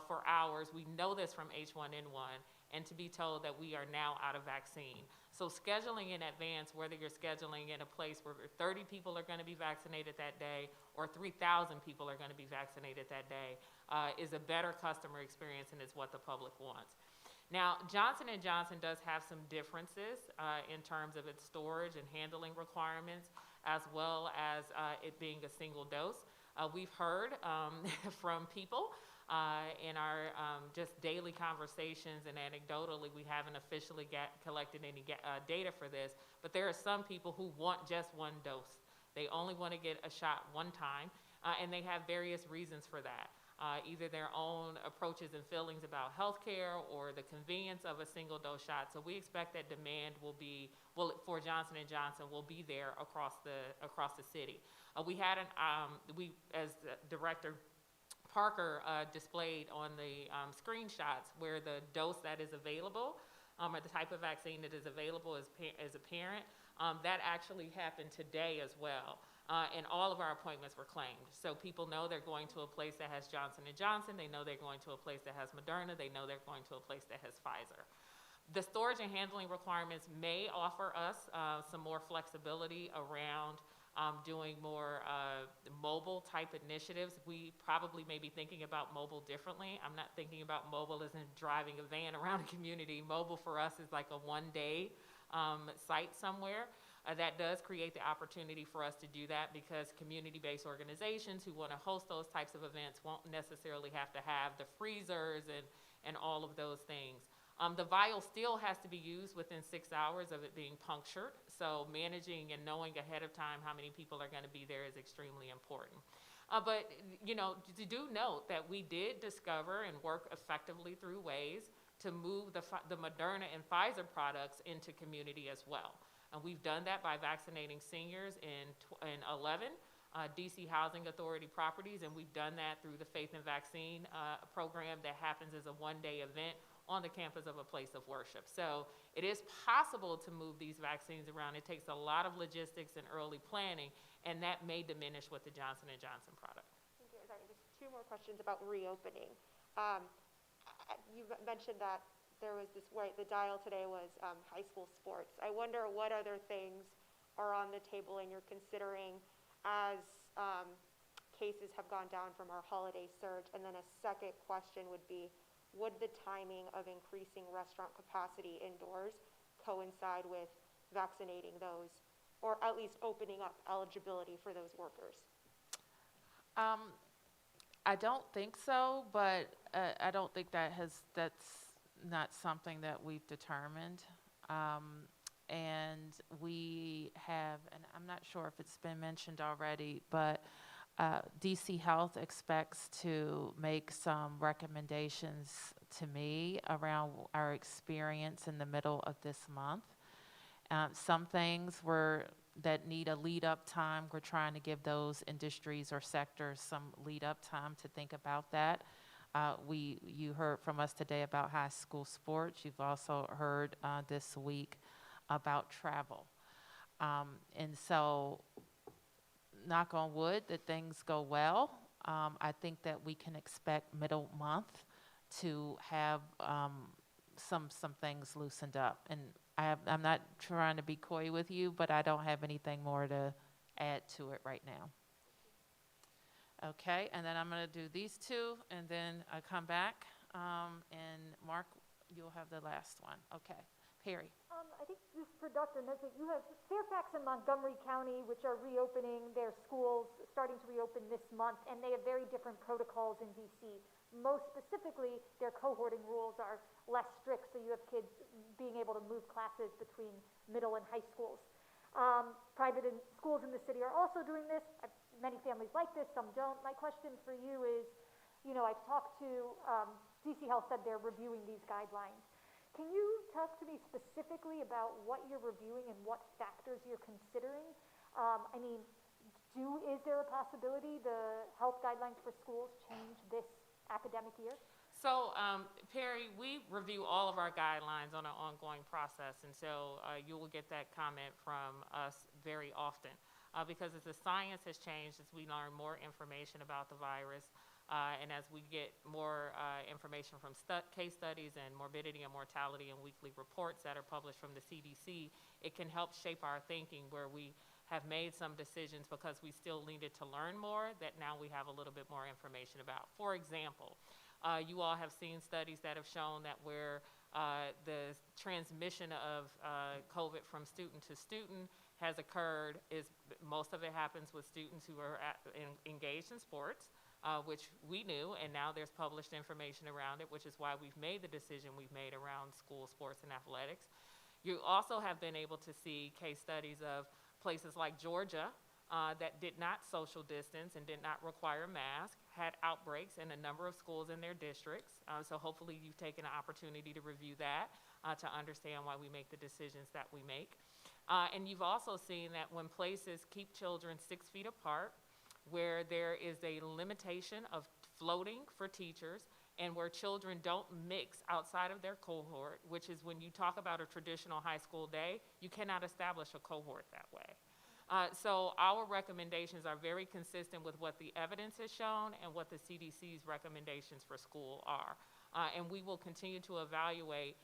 for hours. We know this from H1N1, and to be told that we are now out of vaccine. So scheduling in advance, whether you're scheduling in a place where 30 people are going to be vaccinated that day or 3,000 people are going to be vaccinated that day, is a better customer experience and is what the public wants. Now, Johnson & Johnson does have some differences in terms of its storage and handling requirements, as well as it being a single dose. We've heard from people in our just daily conversations, and anecdotally, we haven't officially collected any data for this, but there are some people who want just one dose. They only want to get a shot one time, and they have various reasons for that. Either their own approaches and feelings about healthcare or the convenience of a single dose shot. So we expect that demand for Johnson & Johnson will be there across the city. We had as Director Parker displayed on the screenshots where the dose that is available, or the type of vaccine that is available as a parent, that actually happened today as well. And all of our appointments were claimed. So people know they're going to a place that has Johnson & Johnson. They know they're going to a place that has Moderna. They know they're going to a place that has Pfizer. The storage and handling requirements may offer us some more flexibility around doing more mobile type initiatives. We probably may be thinking about mobile differently. I'm not thinking about mobile as in driving a van around a community. Mobile for us is like a one-day site somewhere. That does create the opportunity for us to do that, because community-based organizations who want to host those types of events won't necessarily have to have the freezers and all of those things. The vial still has to be used within 6 hours of it being punctured, so managing and knowing ahead of time how many people are going to be there is extremely important. But do note that we did discover and work effectively through ways to move the Moderna and Pfizer products into community as well. And we've done that by vaccinating seniors in 11 DC Housing Authority properties, and we've done that through the Faith and Vaccine program that happens as a one-day event on the campus of a place of worship. So it is possible to move these vaccines around. It takes a lot of logistics and early planning, and that may diminish with the Johnson & Johnson product. Thank you. Sorry, just two more questions about reopening. You mentioned that there was the dial today was high school sports. I wonder what other things are on the table and you're considering as cases have gone down from our holiday surge? And then a second question would be, would the timing of increasing restaurant capacity indoors coincide with vaccinating those, or at least opening up eligibility for those workers? I don't think so, but I don't think that's not something that we've determined. And we have, and I'm not sure if it's been mentioned already, but DC Health expects to make some recommendations to me around our experience in the middle of this month. Some things that need a lead-up time, we're trying to give those industries or sectors some lead-up time to think about that. You heard from us today about high school sports. You've also heard this week about travel. And so, knock on wood, that things go well. I think that we can expect middle month to have some things loosened up. And I'm not trying to be coy with you, but I don't have anything more to add to it right now. Okay, and then I'm going to do these two, and then I come back. And Mark, you'll have the last one. Okay, Perry. I think this is for Dr. Nesbitt. You have Fairfax and Montgomery County, which are reopening their schools, starting to reopen this month, and they have very different protocols in DC. Most specifically, their cohorting rules are less strict, so you have kids being able to move classes between middle and high schools. Private schools in the city are also doing this. Many families like this, some don't. My question for you is, I've talked to, DC Health said they're reviewing these guidelines. Can you talk to me specifically about what you're reviewing and what factors you're considering? Is there a possibility the health guidelines for schools change this academic year? So, Perry, we review all of our guidelines on an ongoing process, and so you will get that comment from us very often. Because as the science has changed, as we learn more information about the virus, and as we get more information from case studies and morbidity and mortality and weekly reports that are published from the CDC, it can help shape our thinking where we have made some decisions because we still needed to learn more that now we have a little bit more information about. For example, you all have seen studies that have shown that where the transmission of COVID from student to student has occurred, most of it happens with students who are engaged in sports, which we knew, and now there's published information around it, which is why we've made the decision we've made around school sports and athletics. You also have been able to see case studies of places like Georgia that did not social distance and did not require masks, had outbreaks in a number of schools in their districts. So hopefully you've taken an opportunity to review that to understand why we make the decisions that we make. And you've also seen that when places keep children 6 feet apart, where there is a limitation of floating for teachers, and where children don't mix outside of their cohort, which is when you talk about a traditional high school day, you cannot establish a cohort that way. So our recommendations are very consistent with what the evidence has shown and what the CDC's recommendations for school are. And we will continue to evaluate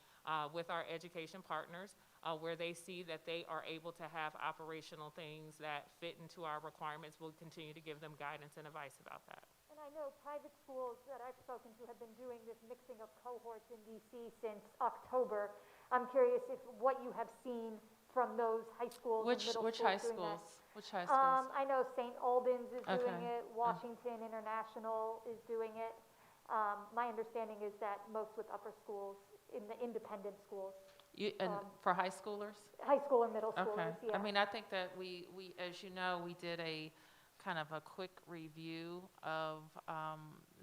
with our education partners where they see that they are able to have operational things that fit into our requirements. We'll continue to give them guidance and advice about that. And I know private schools that I've spoken to have been doing this mixing of cohorts in DC since October. I'm curious if what you have seen from those high schools and middle schools Which high doing schools? that. Which high schools? I know St. Albans is doing Okay. it, Washington International is doing it. My understanding is that most with upper schools, in the independent schools. For high schoolers? High school or middle Okay. schoolers, yeah. I mean, I think that we, as you know, we did a kind of a quick review of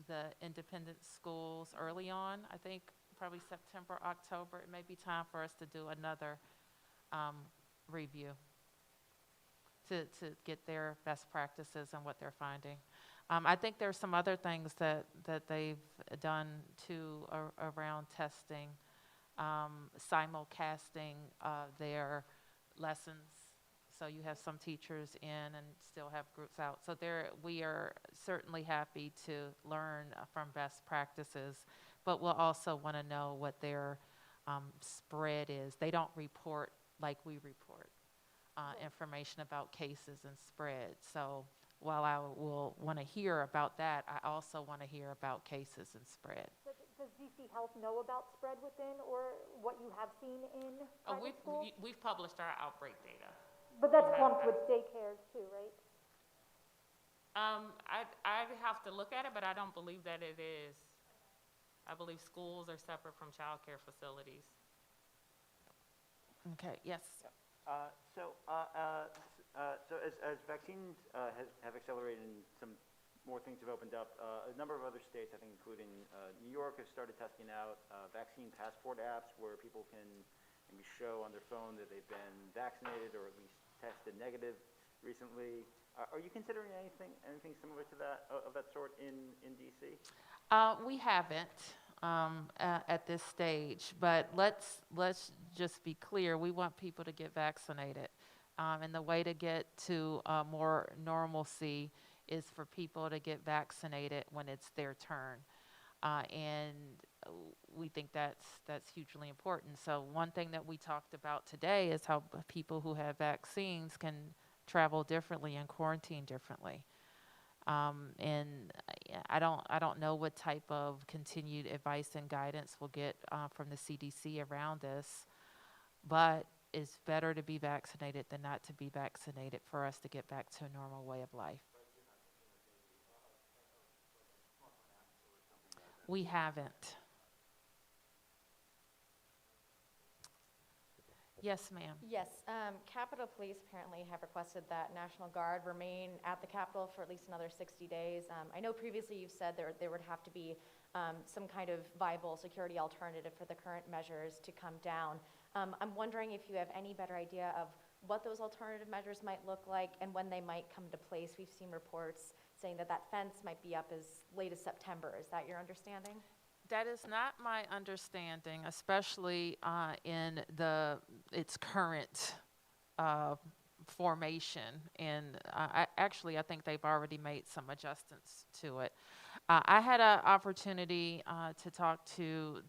the independent schools early on. I think probably September, October. It may be time for us to do another review to get their best practices and what they're finding. I think there's some other things that they've done too around testing, simulcasting their lessons. So you have some teachers in and still have groups out. So we are certainly happy to learn from best practices, but we'll also want to know what their spread is. They don't report like we report information about cases and spread. So while I will want to hear about that, I also want to hear about cases and spread. Does DC Health know about spread within or what you have seen in private schools? We've published our outbreak data. But that's we have clumped that. with daycares too, right? I'd have to look at it, but I don't believe that it is. I believe schools are separate from childcare facilities. Okay, yes. So as vaccines have accelerated and some more things have opened up, a number of other states, I think including New York, have started testing out vaccine passport apps where people can maybe show on their phone that they've been vaccinated or at least tested negative recently. Are you considering anything similar to that, of that sort in DC? We haven't at this stage, but let's just be clear. We want people to get vaccinated, and the way to get to more normalcy is for people to get vaccinated when it's their turn, and we think that's hugely important. So one thing that we talked about today is how people who have vaccines can travel differently and quarantine differently. And I don't know what type of continued advice and guidance we'll get from the CDC around this, but it's better to be vaccinated than not to be vaccinated for us to get back to a normal way of life. We haven't. Yes, ma'am. Yes, Capitol Police apparently have requested that National Guard remain at the Capitol for at least another 60 days. I know previously you've said there would have to be some kind of viable security alternative for the current measures to come down. I'm wondering if you have any better idea of what those alternative measures might look like and when they might come to place. We've seen reports saying that fence might be up as late as September. Is that your understanding? That is not my understanding, especially in its current formation. And I think they've already made some adjustments to it. I had an opportunity to talk to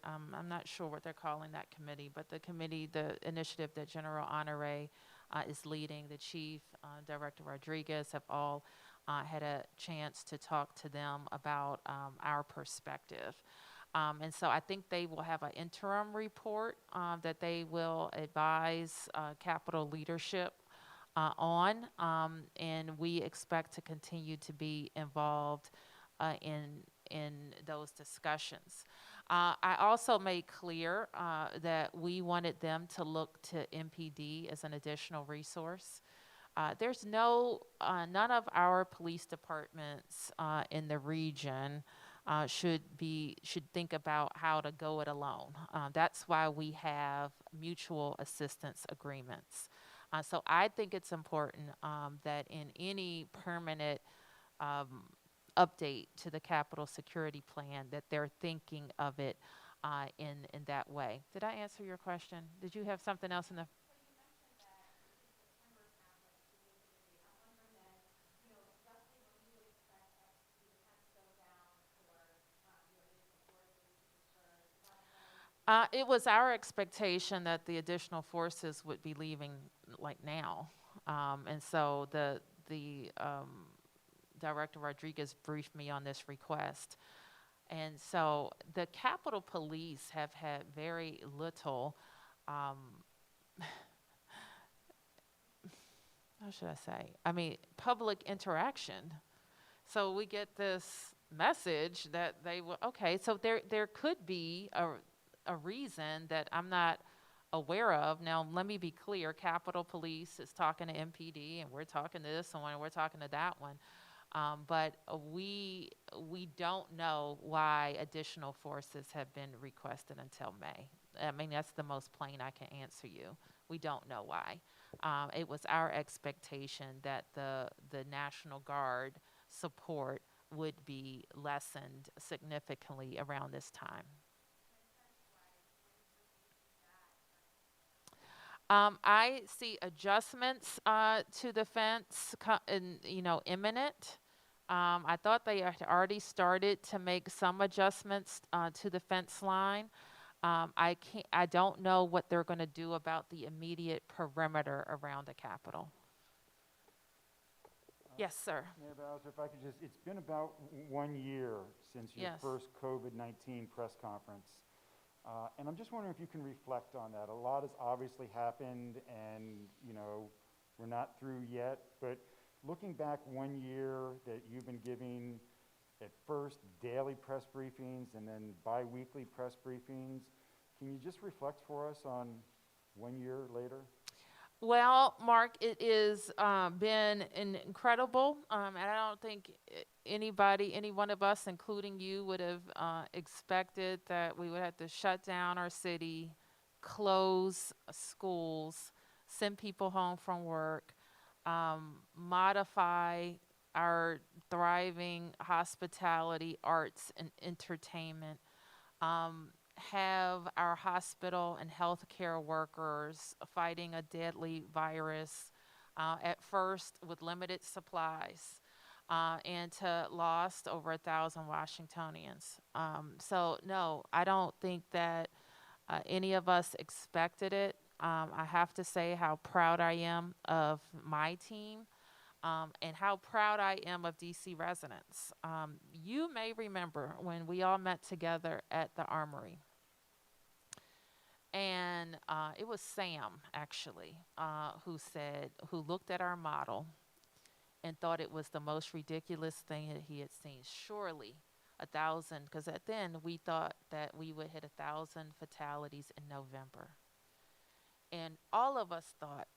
I'm not sure what they're calling that committee, but the initiative that General Honore is leading, the chief, Director Rodriguez, have all had a chance to talk to them about our perspective. And so I think they will have an interim report that they will advise Capitol leadership on, and we expect to continue to be involved in those discussions. I also made clear that we wanted them to look to MPD as an additional resource. There's none of our police departments in the region should think about how to go it alone. That's why we have mutual assistance agreements. So I think it's important that in any permanent update to the Capitol Security Plan that they're thinking of it in that way. Did I answer your question? Did you have something else in the? It was our expectation that the additional forces would be leaving like now. And so the Director Rodriguez briefed me on this request. And so the Capitol Police have had very little, how should I say? I mean, public interaction. So we get this message that they will, okay, so there could be a reason that I'm not aware of. Now, let me be clear, Capitol Police is talking to MPD, and we're talking to this one, and we're talking to that one. But we don't know why additional forces have been requested until May. I mean, that's the most plain I can answer you. We don't know why. It was our expectation that the National Guard support would be lessened significantly around this time. I see adjustments to the fence, imminent. I thought they had already started to make some adjustments to the fence line. I don't know what they're going to do about the immediate perimeter around the Capitol. Yes, sir. Mayor Bowser, if I could just, it's been about 1 year since your Yes. first COVID-19 press conference. And I'm just wondering if you can reflect on that. A lot has obviously happened and, you know, we're not through yet, but looking back 1 year that you've been giving at first daily press briefings and then bi-weekly press briefings, can you just reflect for us on 1 year later? Well, Mark, it has been incredible, and I don't think anybody, any one of us, including you, would have expected that we would have to shut down our city, close schools, send people home from work, modify our thriving hospitality, arts, and entertainment, have our hospital and healthcare workers fighting a deadly virus, at first with limited supplies, and to lost over 1,000 Washingtonians. So no, I don't think that any of us expected it. I have to say how proud I am of my team. And how proud I am of DC residents. You may remember when we all met together at the Armory. And it was Sam, actually, who looked at our model and thought it was the most ridiculous thing that he had seen. Surely 1,000, because at then we thought that we would hit 1,000 fatalities in November. And all of us thought,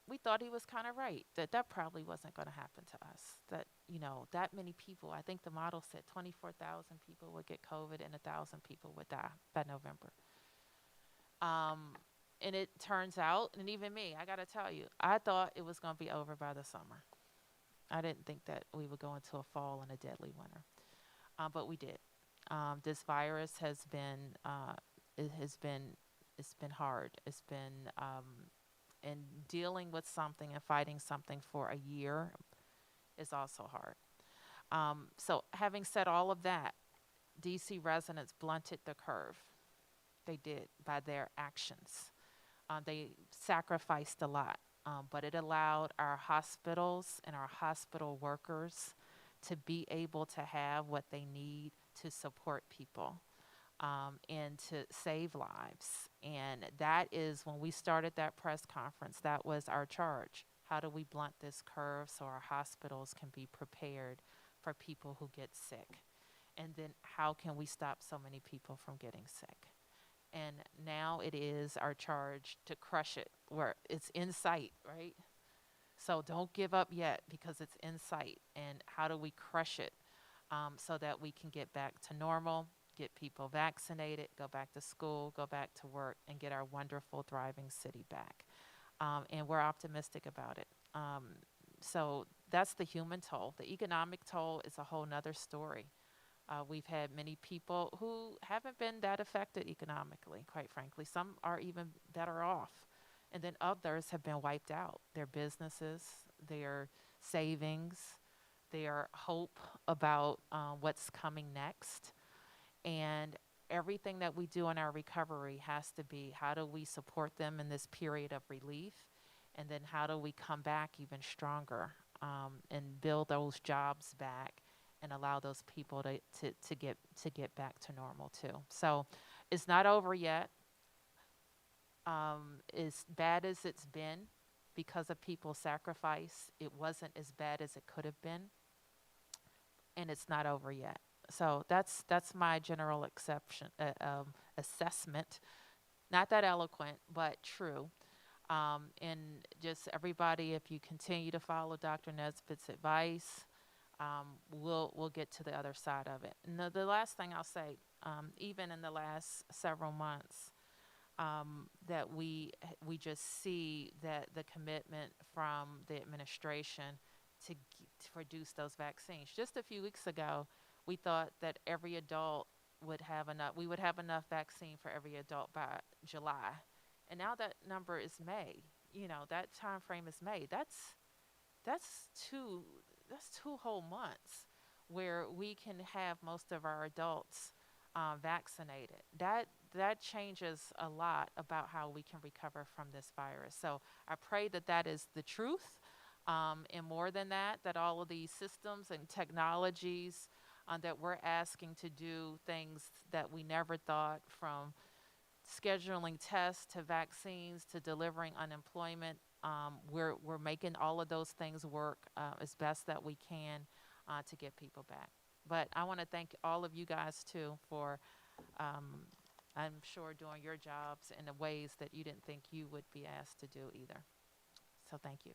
we thought he was kind of right, that probably wasn't going to happen to us. That, you know, that many people, I think the model said 24,000 people would get COVID and 1,000 people would die by November. And it turns out, and even me, I got to tell you, I thought it was going to be over by the summer. I didn't think that we would go into a fall and a deadly winter, but we did. This virus has been, it's been hard. It's been, and dealing with something and fighting something for a year is also hard. So having said all of that, DC residents blunted the curve. They did by their actions. They sacrificed a lot, but it allowed our hospitals and our hospital workers to be able to have what they need to support people, and to save lives. And that is when we started that press conference, that was our charge. How do we blunt this curve so our hospitals can be prepared for people who get sick? And then how can we stop so many people from getting sick? And now it is our charge to crush it where it's in sight, right? So don't give up yet because it's in sight. And how do we crush it, so that we can get back to normal, get people vaccinated, go back to school, go back to work, and get our wonderful, thriving city back. And we're optimistic about it. So that's the human toll. The economic toll is a whole nother story. We've had many people who haven't been that affected economically, quite frankly. Some are even better off. And then others have been wiped out. Their businesses, their savings, their hope about what's coming next. And everything that we do in our recovery has to be, how do we support them in this period of relief? And then how do we come back even stronger, and build those jobs back and allow those people to get back to normal too. So it's not over yet. As bad as it's been because of people's sacrifice, it wasn't as bad as it could have been. And it's not over yet. So that's my general assessment. Not that eloquent, but true. And just everybody, if you continue to follow Dr. Nesbitt's advice, we'll get to the other side of it. And the last thing I'll say, even in the last several months, that we just see that the commitment from the administration to produce those vaccines. Just a few weeks ago, we thought that every adult would have enough. We would have enough vaccine for every adult by July, and now that number is May. You know, that time frame is May. That's two whole months where we can have most of our adults vaccinated. That changes a lot about how we can recover from this virus. So I pray that is the truth. And more than that, that all of these systems and technologies that we're asking to do things that we never thought, from scheduling tests to vaccines to delivering unemployment. We're making all of those things work as best that we can to get people back. But I want to thank all of you guys too for, I'm sure, doing your jobs in the ways that you didn't think you would be asked to do either. So thank you.